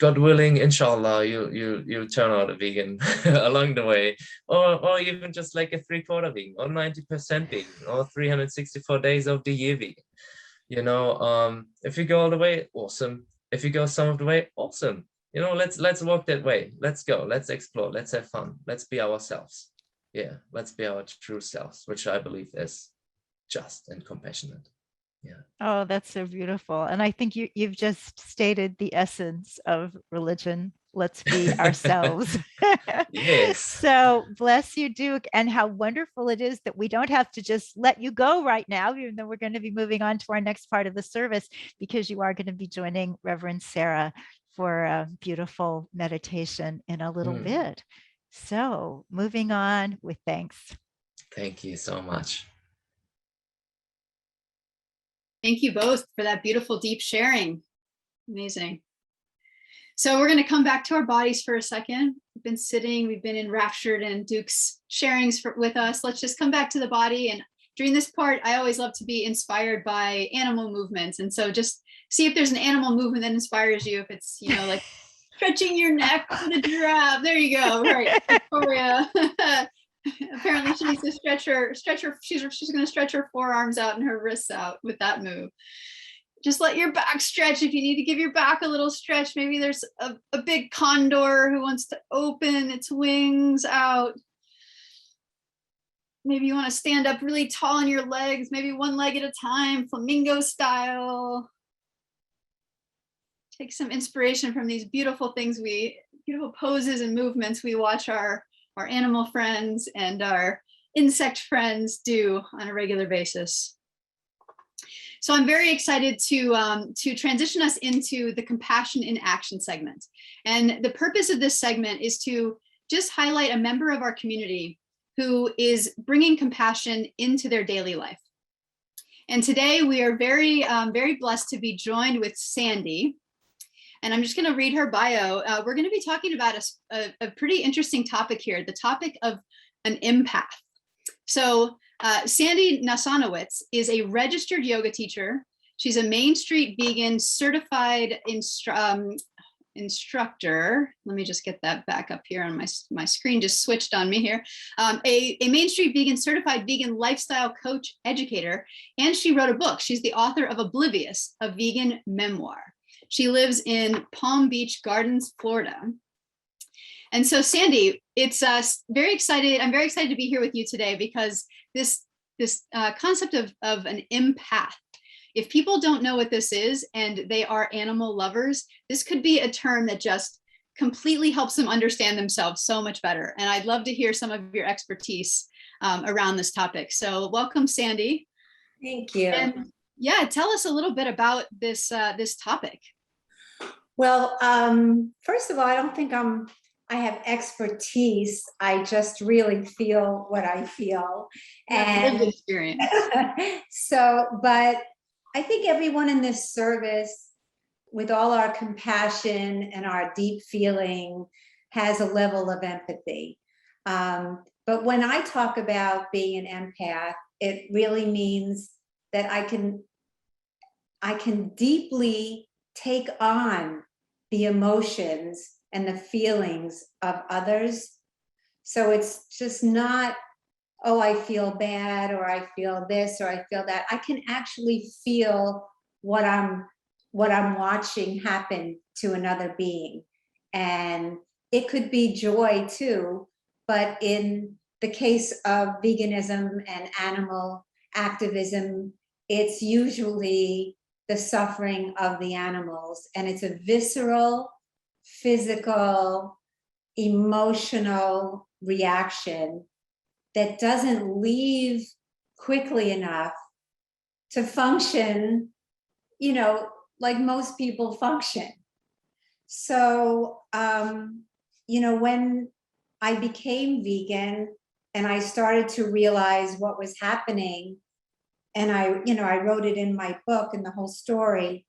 God willing, inshallah, you'll turn out a vegan along the way, or even just like a 3/4 vegan, or 90% vegan, or 364 days of the year vegan. If you go all the way, awesome. If you go some of the way, awesome. Let's walk that way. Let's go. Let's explore. Let's have fun. Let's be ourselves. Yeah, let's be our true selves, which I believe is just and compassionate. Yeah. Oh, that's so beautiful. And I think you've just stated the essence of religion. Let's be ourselves. Yes. So bless you, Duke, and how wonderful it is that we don't have to just let you go right now, even though we're going to be moving on to our next part of the service, because you are going to be joining Reverend Sarah for a beautiful meditation in a little bit. So moving on with thanks. Thank you so much. Thank you both for that beautiful, deep sharing. Amazing. So we're going to come back to our bodies for a second. We've been sitting, we've been enraptured in Duke's sharings with us. Let's just come back to the body. And during this part, I always love to be inspired by animal movements. And so just see if there's an animal movement that inspires you. If it's, like stretching your neck with a giraffe. There you go. Right. Victoria. Apparently she needs to stretch her, she's going to stretch her forearms out and her wrists out with that move. Just let your back stretch. If you need to give your back a little stretch, maybe there's a big condor who wants to open its wings out. Maybe you want to stand up really tall on your legs, maybe one leg at a time, flamingo style. Take some inspiration from these beautiful things, beautiful poses and movements we watch our animal friends and our insect friends do on a regular basis. So I'm very excited to transition us into the compassion in action segment. And the purpose of this segment is to just highlight a member of our community who is bringing compassion into their daily life. And today we are very, very blessed to be joined with Sande. And I'm just going to read her bio. We're going to be talking about a pretty interesting topic here, the topic of an empath. So Sande Nosonowitz is a registered yoga teacher. She's a Main Street vegan certified instructor. Let me just get that back up here on my screen, just switched on me here. A Main Street vegan certified vegan lifestyle coach educator. And she wrote a book. She's the author of Oblivious, a vegan memoir. She lives in Palm Beach Gardens, Florida. And so Sande, it's very excited. I'm very excited to be here with you today because this concept of an empath, if people don't know what this is and they are animal lovers, this could be a term that just completely helps them understand themselves so much better. And I'd love to hear some of your expertise around this topic. So welcome, Sande. Thank you. And yeah, tell us a little bit about this topic. Well, first of all, I don't think I have expertise. I just really feel what I feel. And experience. So, but I think everyone in this service, with all our compassion and our deep feeling, has a level of empathy. But when I talk about being an empath, it really means that I can deeply take on the emotions and the feelings of others. So it's just not, oh, I feel bad, or I feel this, or I feel that. I can actually feel what I'm watching happen to another being. And it could be joy too, but in the case of veganism and animal activism, it's usually the suffering of the animals. And it's a visceral, physical, emotional reaction that doesn't leave quickly enough to function, like most people function. So, when I became vegan and I started to realize what was happening, and I wrote it in my book and the whole story,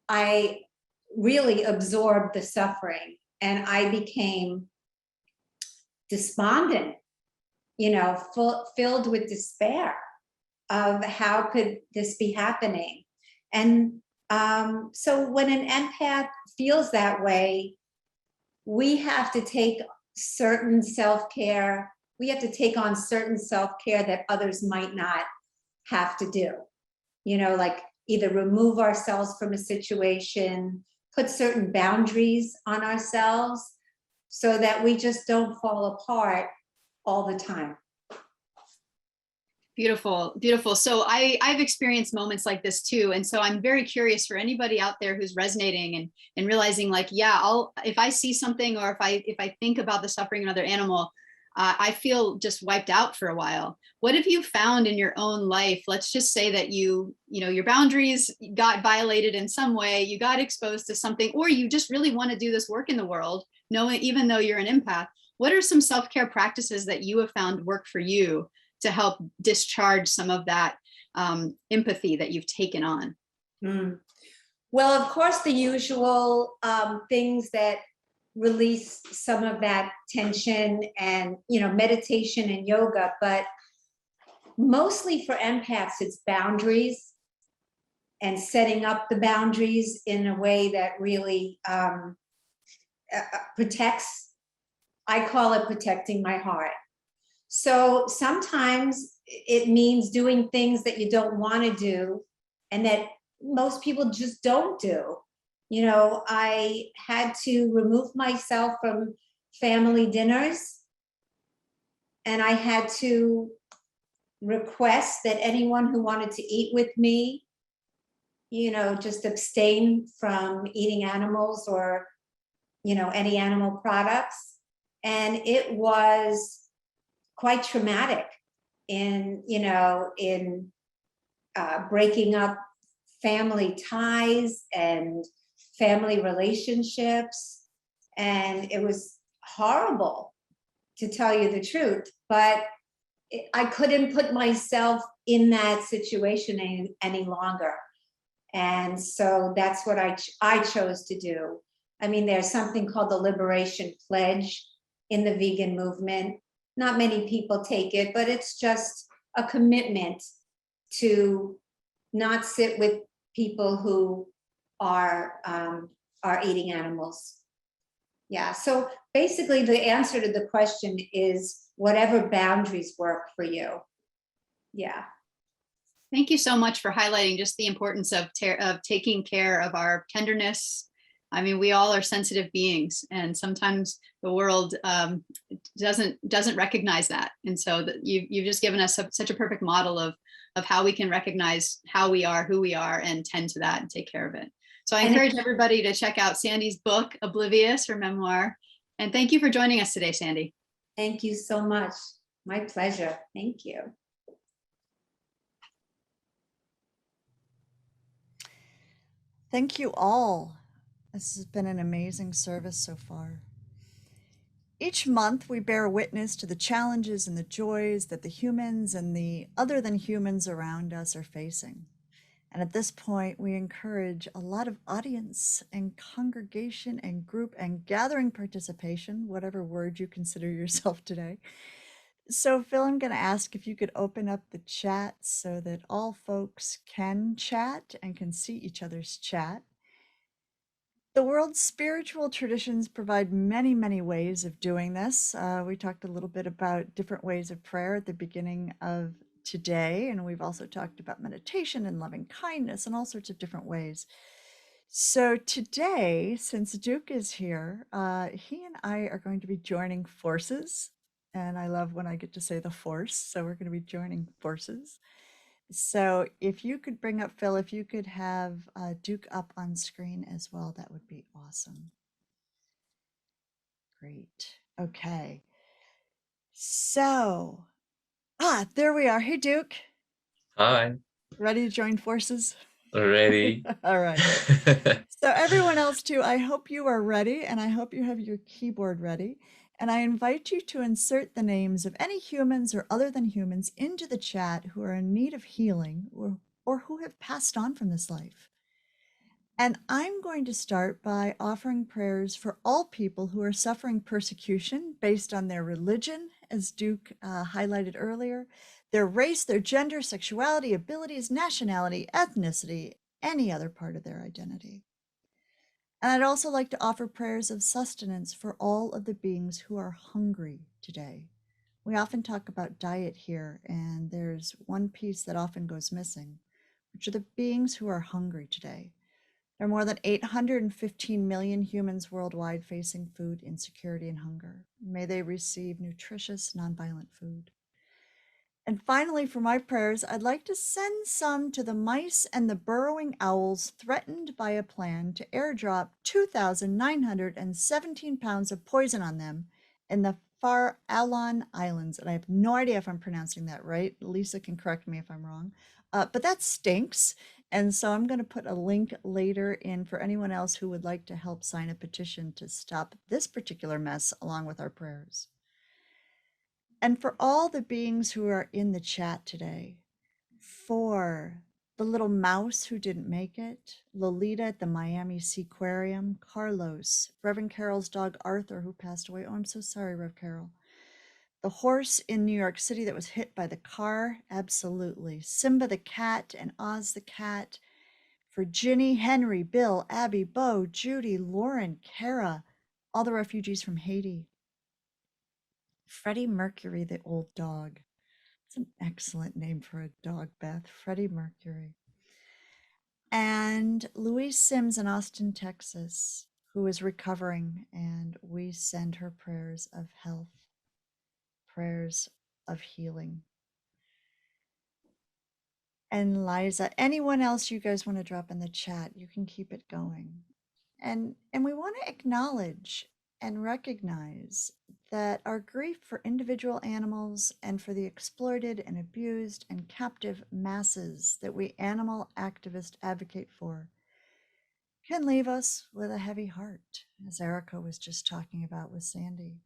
I really absorbed the suffering and I became despondent, filled with despair of how could this be happening. And so when an empath feels that way, we have to take certain self-care. We have to take on certain self-care that others might not have to do, like either remove ourselves from a situation, put certain boundaries on ourselves so that we just don't fall apart all the time. Beautiful, beautiful. So I've experienced moments like this too. And so I'm very curious for anybody out there who's resonating and realizing like, yeah, if I see something, or if I think about the suffering of another animal, I feel just wiped out for a while. What have you found in your own life? Let's just say that your boundaries got violated in some way, you got exposed to something, or you just really want to do this work in the world, even though you're an empath. What are some self-care practices that you have found work for you to help discharge some of that empathy that you've taken on? Well, of course, the usual things that release some of that tension, and meditation and yoga, but mostly for empaths, it's boundaries and setting up the boundaries in a way that really protects. I call it protecting my heart. So sometimes it means doing things that you don't want to do and that most people just don't do. I had to remove myself from family dinners, and I had to request that anyone who wanted to eat with me, just abstain from eating animals or, any animal products. And it was quite traumatic in breaking up family ties and family relationships. And it was horrible, to tell you the truth, but I couldn't put myself in that situation any longer. And so that's what I chose to do. I mean, there's something called the Liberation Pledge in the vegan movement. Not many people take it, but it's just a commitment to not sit with people who are eating animals. Yeah, so basically the answer to the question is whatever boundaries work for you. Yeah. Thank you so much for highlighting just the importance of taking care of our tenderness. I mean, we all are sensitive beings, and sometimes the world doesn't recognize that. And so you've just given us such a perfect model of how we can recognize how we are, who we are, and tend to that and take care of it. So I encourage everybody to check out Sande's book, Oblivious, her memoir. And thank you for joining us today, Sande. Thank you so much. My pleasure. Thank you. Thank you all. This has been an amazing service so far. Each month, we bear witness to the challenges and the joys that the humans and the other than humans around us are facing. And at this point, we encourage a lot of audience and congregation and group and gathering participation, whatever word you consider yourself today. So Phil, I'm going to ask if you could open up the chat so that all folks can chat and can see each other's chat. The world's spiritual traditions provide many, many ways of doing this. We talked a little bit about different ways of prayer at the beginning of today, and we've also talked about meditation and loving kindness and all sorts of different ways. So today, since Duke is here, he and I are going to be joining forces, and I love when I get to say the force, so we're going to be joining forces. So if you could bring up, Phil, if you could have Duke up on screen as well, that would be awesome. Great. Okay. So, there we are. Hey, Duke. Hi. Ready to join forces? Ready. All right. So everyone else too, I hope you are ready, and I hope you have your keyboard ready. And I invite you to insert the names of any humans or other than humans into the chat who are in need of healing or who have passed on from this life. And I'm going to start by offering prayers for all people who are suffering persecution based on their religion, as Duke highlighted earlier, their race, their gender, sexuality, abilities, nationality, ethnicity, any other part of their identity. And I'd also like to offer prayers of sustenance for all of the beings who are hungry today. We often talk about diet here, and there's one piece that often goes missing, which are the beings who are hungry today. There are more than 815 million humans worldwide facing food insecurity and hunger. May they receive nutritious, nonviolent food. And finally, for my prayers, I'd like to send some to the mice and the burrowing owls threatened by a plan to airdrop 2,917 pounds of poison on them in the Far Alon Islands. And I have no idea if I'm pronouncing that right. Lisa can correct me if I'm wrong. But that stinks. And so I'm going to put a link later in for anyone else who would like to help sign a petition to stop this particular mess along with our prayers. And for all the beings who are in the chat today, for the little mouse who didn't make it, Lolita at the Miami Seaquarium, Carlos, Reverend Carol's dog Arthur who passed away. Oh, I'm so sorry, Rev Carol. The horse in New York City that was hit by the car, absolutely. Simba the cat and Oz the cat. For Ginny, Henry, Bill, Abby, Bo, Judy, Lauren, Kara, all the refugees from Haiti. Freddie Mercury, the old dog. It's an excellent name for a dog, Beth. Freddie Mercury. And Louise Sims in Austin, Texas, who is recovering, and we send her prayers of health, prayers of healing. And Liza, anyone else you guys want to drop in the chat, you can keep it going. And we want to acknowledge and recognize that our grief for individual animals and for the exploited and abused and captive masses that we animal activists advocate for can leave us with a heavy heart, as Erica was just talking about with Sandy.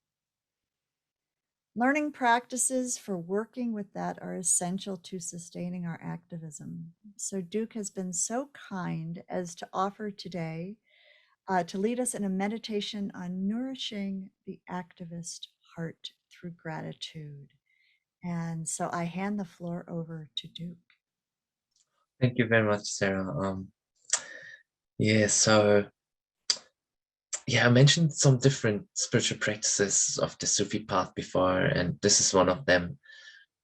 Learning practices for working with that are essential to sustaining our activism. So Duke has been so kind as to offer today to lead us in a meditation on nourishing the activist heart through gratitude. And so I hand the floor over to Duke. Thank you very much, Sarah. Yeah, so I mentioned some different spiritual practices of the Sufi path before, and this is one of them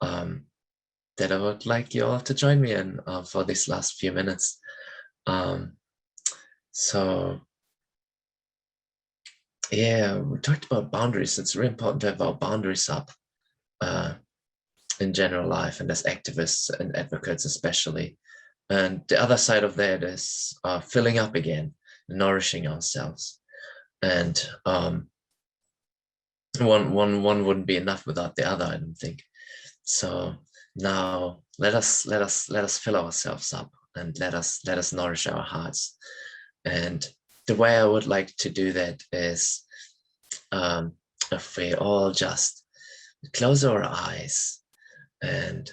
that I would like you all to join me in for these last few minutes. So yeah, we talked about boundaries. It's really important to have our boundaries up in general life, and as activists and advocates especially. And the other side of that is filling up again, nourishing ourselves. And one wouldn't be enough without the other, I don't think. So now let us fill ourselves up, and let us nourish our hearts. And the way I would like to do that is if we all just close our eyes and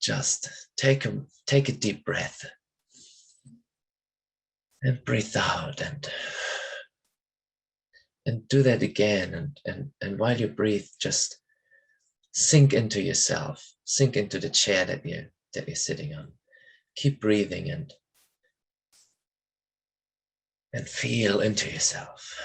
just take a deep breath and breathe out, and do that again, and while you breathe, just sink into yourself, sink into the chair that you're sitting on. Keep breathing and feel into yourself.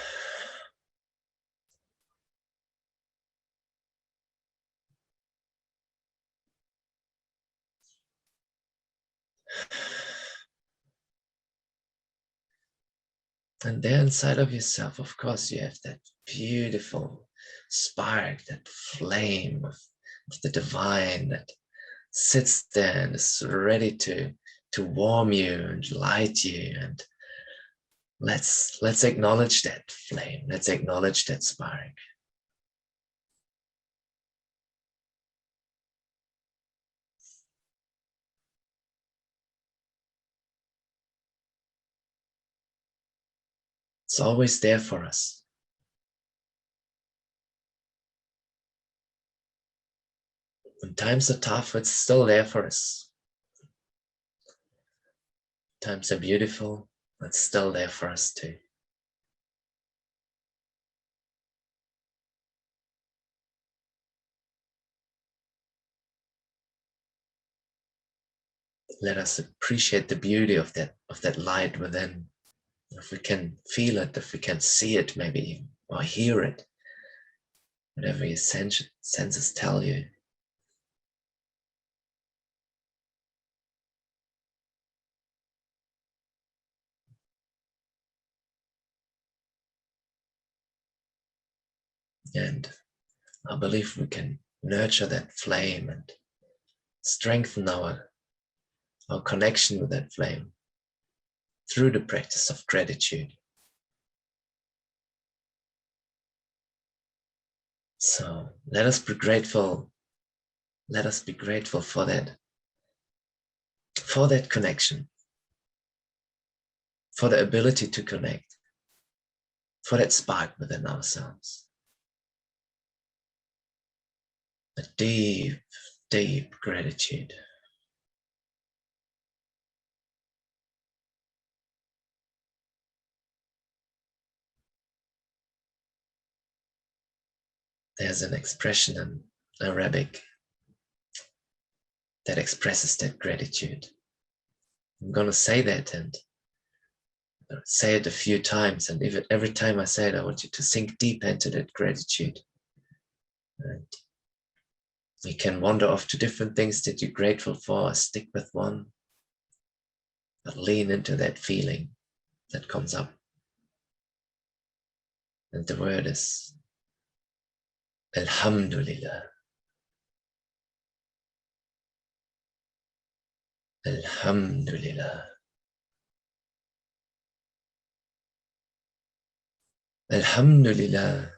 And there inside of yourself, of course, you have that beautiful spark, that flame of the divine that sits there and is ready to warm you and light you. And let's acknowledge that flame. Let's acknowledge that spark. It's always there for us. When times are tough, it's still there for us. Times are beautiful, it's still there for us too. Let us appreciate the beauty of that light within. If we can feel it, if we can see it, maybe, or hear it, whatever your senses tell you. And I believe we can nurture that flame and strengthen our connection with that flame through the practice of gratitude. So let us be grateful. Let us be grateful for that connection, for the ability to connect, for that spark within ourselves. A deep, deep gratitude. There's an expression in Arabic that expresses that gratitude. I'm going to say that and say it a few times, and every time I say it, I want you to sink deep into that gratitude. And you can wander off to different things that you're grateful for, or stick with one, but lean into that feeling that comes up. And the word is Alhamdulillah. Alhamdulillah. Alhamdulillah.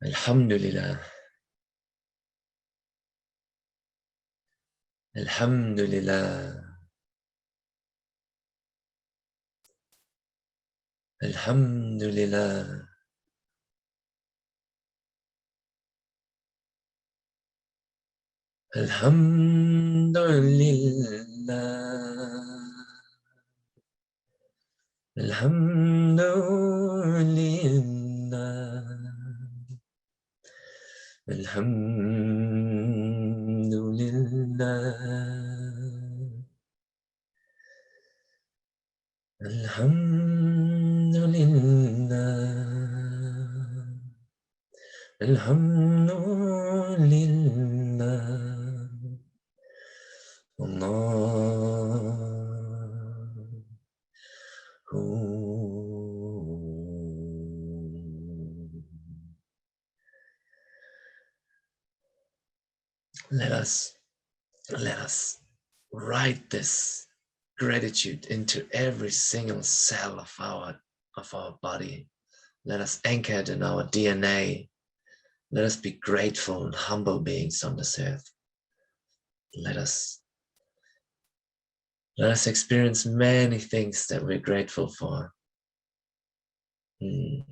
Alhamdulillah. Alhamdulillah. Alhamdulillah. Alhamdulillah. Alhamdulillah. Alhamdulillah. Alhamdulillah. Alhamdulillah. Let us write this gratitude into every single cell of our body. Let us anchor it in our DNA. Let us be grateful and humble beings on this earth. Let us experience many things that we're grateful for. And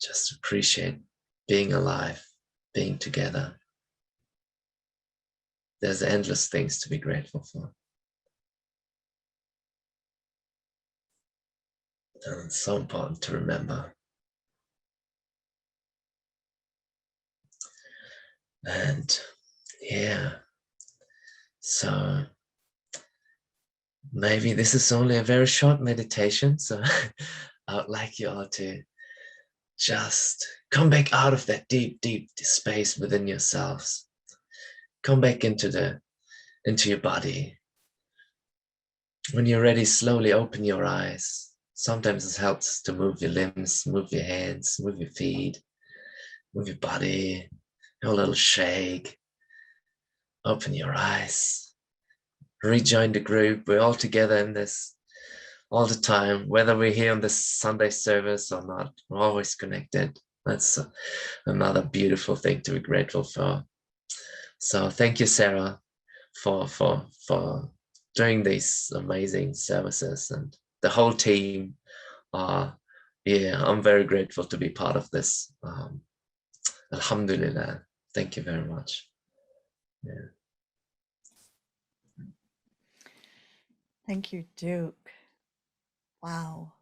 just appreciate being alive, being together. There's endless things to be grateful for. And it's so important to remember. And yeah, so maybe this is only a very short meditation. So I would like you all to just come back out of that deep, deep space within yourselves. Come back into your body. When you're ready, slowly open your eyes. Sometimes it helps to move your limbs, move your hands, move your feet, move your body, have a little shake. Open your eyes. Rejoin the group. We're all together in this all the time, whether we're here on this Sunday service or not. We're always connected. That's another beautiful thing to be grateful for. So thank you, Sarah, for doing these amazing services, and the whole team. Yeah, I'm very grateful to be part of this. Alhamdulillah. Thank you very much. Yeah. Thank you, Duke. Wow,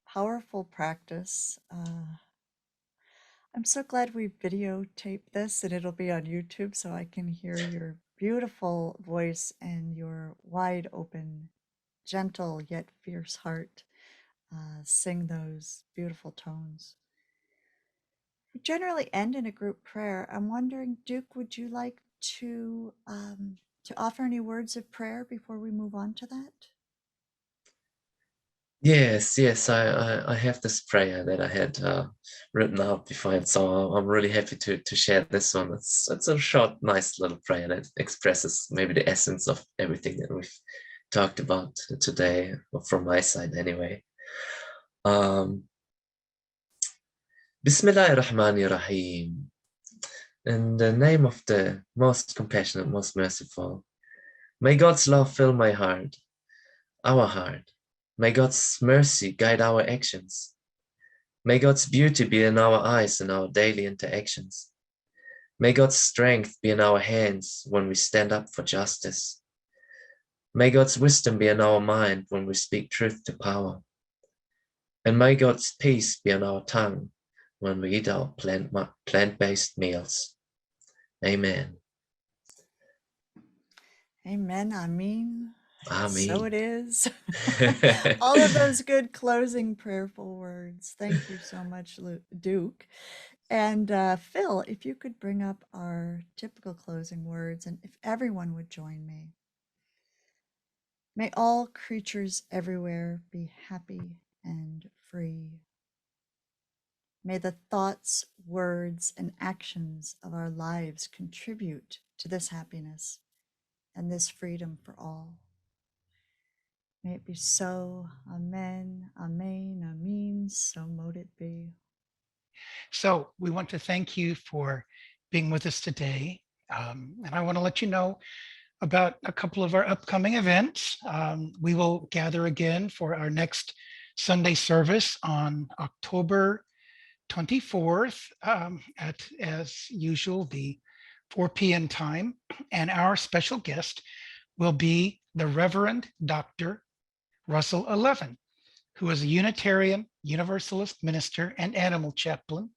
powerful practice. I'm so glad we videotaped this and it'll be on YouTube so I can hear your beautiful voice and your wide open, gentle yet fierce heart sing those beautiful tones. We generally end in a group prayer. I'm wondering, Duke, would you like to offer any words of prayer before we move on to that? Yes, I have this prayer that I had written out before, and so I'm really happy to share this one. It's a short, nice little prayer that expresses maybe the essence of everything that we've talked about today, from my side anyway. Bismillahirrahmanirrahim. In the name of the most compassionate, most merciful, may God's love fill my heart, our heart. May God's mercy guide our actions. May God's beauty be in our eyes in our daily interactions. May God's strength be in our hands when we stand up for justice. May God's wisdom be in our mind when we speak truth to power. And may God's peace be on our tongue when we eat our plant-based meals. Amen. Amen. Amen. Amen. So it is. All of those good closing prayerful words. Thank you so much, Duke. And Phil, if you could bring up our typical closing words, and if everyone would join me. May all creatures everywhere be happy and free. May the thoughts, words, and actions of our lives contribute to this happiness and this freedom for all. May it be so. Amen, amen, amen. So mote it be. So we want to thank you for being with us today. And I want to let you know about a couple of our upcoming events. We will gather again for our next Sunday service on October 24th at, as usual, the 4 p.m. time. And our special guest will be the Reverend Dr. Russell 11, who is a Unitarian Universalist minister and animal chaplain.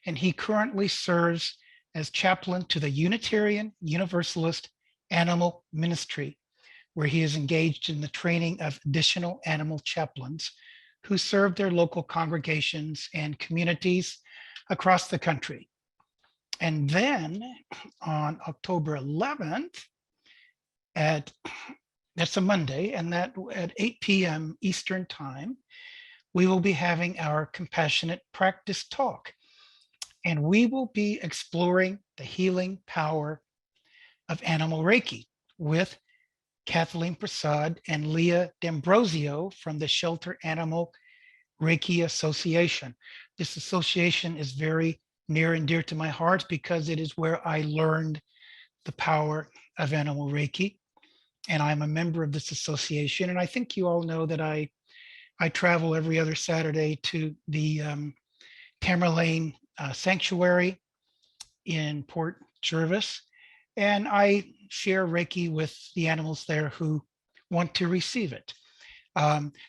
And he currently serves as chaplain to the Unitarian Universalist Animal Ministry, where he is engaged in the training of additional animal chaplains who serve their local congregations and communities across the country. And then on October 11th, that's a Monday, and that at 8 p.m. Eastern Time, we will be having our Compassionate Practice Talk. And we will be exploring the healing power of animal Reiki with Kathleen Prasad and Leah D'Ambrosio from the Shelter Animal Reiki Association. This association is very near and dear to my heart because it is where I learned the power of animal Reiki. And I'm a member of this association. And I think you all know that I travel every other Saturday to the Tamerlane Sanctuary in Port Jervis. And I share Reiki with the animals there who want to receive it.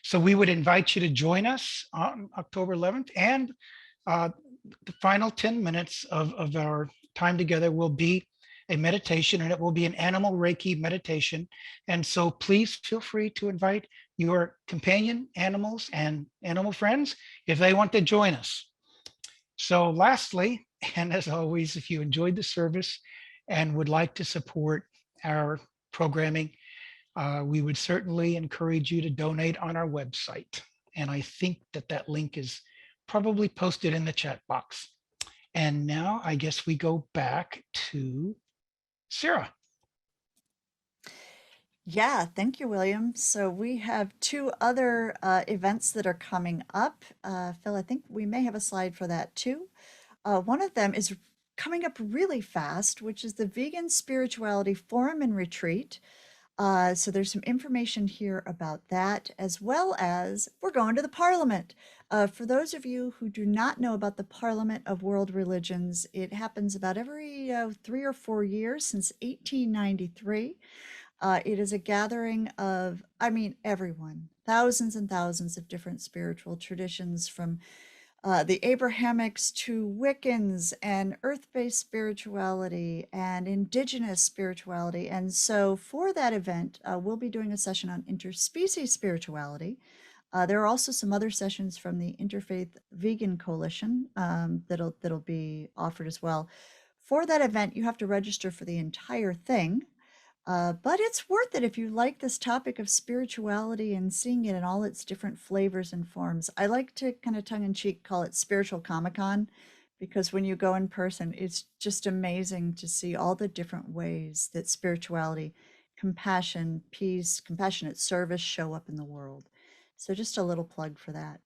So we would invite you to join us on October 11th. And the final 10 minutes of our time together will be a meditation, and it will be an animal Reiki meditation. And so please feel free to invite your companion animals and animal friends if they want to join us. So lastly, and as always, if you enjoyed the service and would like to support our programming, we would certainly encourage you to donate on our website. And I think that that link is probably posted in the chat box. And now I guess we go back to Sarah. Yeah, thank you, William. So we have two other events that are coming up. Phil, I think we may have a slide for that too. One of them is coming up really fast, which is the Vegan Spirituality Forum and Retreat. So there's some information here about that, as well as we're going to the Parliament. For those of you who do not know about the Parliament of World Religions, it happens about every 3 or 4 years since 1893. It is a gathering of, I mean, everyone, thousands and thousands of different spiritual traditions, from the Abrahamics to Wiccans and earth-based spirituality and indigenous spirituality. And so for that event, we'll be doing a session on interspecies spirituality. There are also some other sessions from the Interfaith Vegan Coalition that'll be offered as well. For that event, you have to register for the entire thing. But it's worth it if you like this topic of spirituality and seeing it in all its different flavors and forms. I like to kind of tongue-in-cheek call it Spiritual Comic-Con, because when you go in person, it's just amazing to see all the different ways that spirituality, compassion, peace, compassionate service show up in the world. So just a little plug for that.